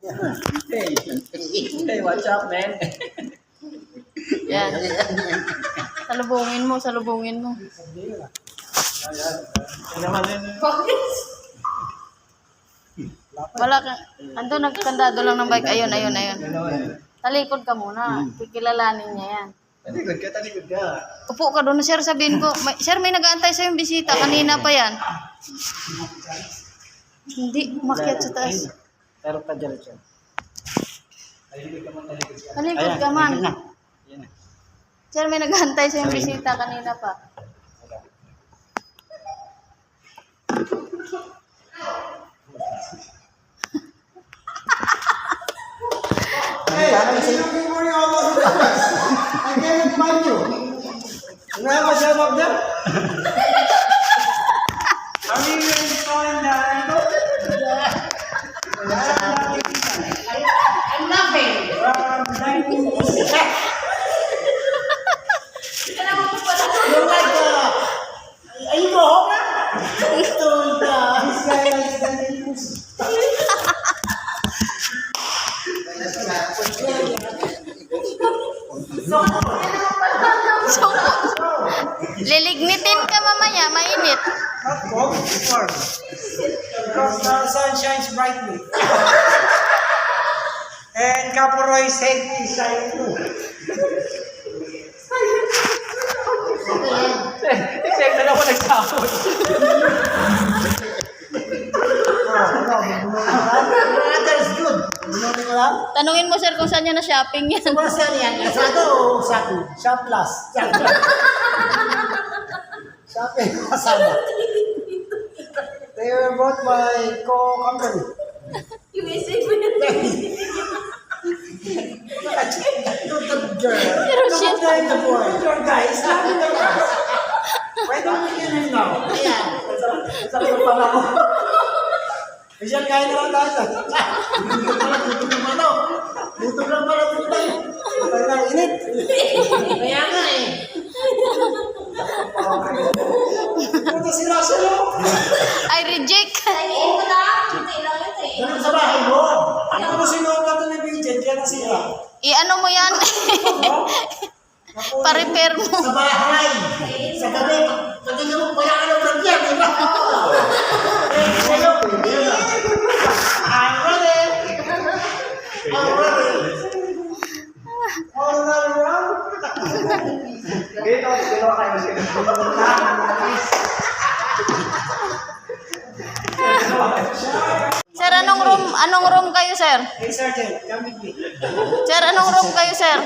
Hey, what's up, man? Yan. Salubungin mo, salubungin mo. Wala ka. Ando, nagkandado lang ng bike. Ayun, ayun, ayun. Talikod ka muna. Kikilalanin niya yan. Talikod ka, talikod ka. Upo ka doon, sir. Sabihin ko, sir, may nag-aantay sa'yo yung bisita. Kanina pa yan. Hindi, umakyat sa taas. Pero pa diretso. Talikod ka man. Sir, may nag-aantay sa'yo yung bisita. Kanina pa. Hey, I'm looking for you all over the place. I cannot find you. You have a job up there? Are you installing the angle? I'm laughing. You're like, are you go home now? This guy likes the So, lilignitin ka mamaya, mainit. Not cold, it's warm. Because the sun shines brightly. And Caporoy's head is shining too. Check na ako nagsahod. That is good. Bununin ko lang. Tanungin mo, sir, kung saan niya na-shopping yan. Ano saan yan? Lazada o Shopee? Shop Plus. Shopee o Lazada. They were bought by co-company. USA mo yun. Look at the girl. Pero Look shit. at the boy. Your guy is laughing at us. Why don't we get him now? Ayan. Sa pala ako. Michelle, kain na lang tayo. Gutom lang pala. Gutom lang pala tayo. Patay na, init. Kaya nga eh. Punta si Russell. I reject. Oo na. Hindi lang ito eh. Ganun sa bahay mo. Ano mo sinuot na ito ni Vincent? Kaya nasira. I-ano mo yan? Pa-repair mo. Sa bahay. Sa gabi. Patingin mo, wala ka ng brandyan, di ba? Sa'yo. I'm ready. I'm ready. All around. Dito, dito kayo sila. Sir, anong room kayo, sir? Hey, Sergeant, come with me. Sir, anong room kayo, sir?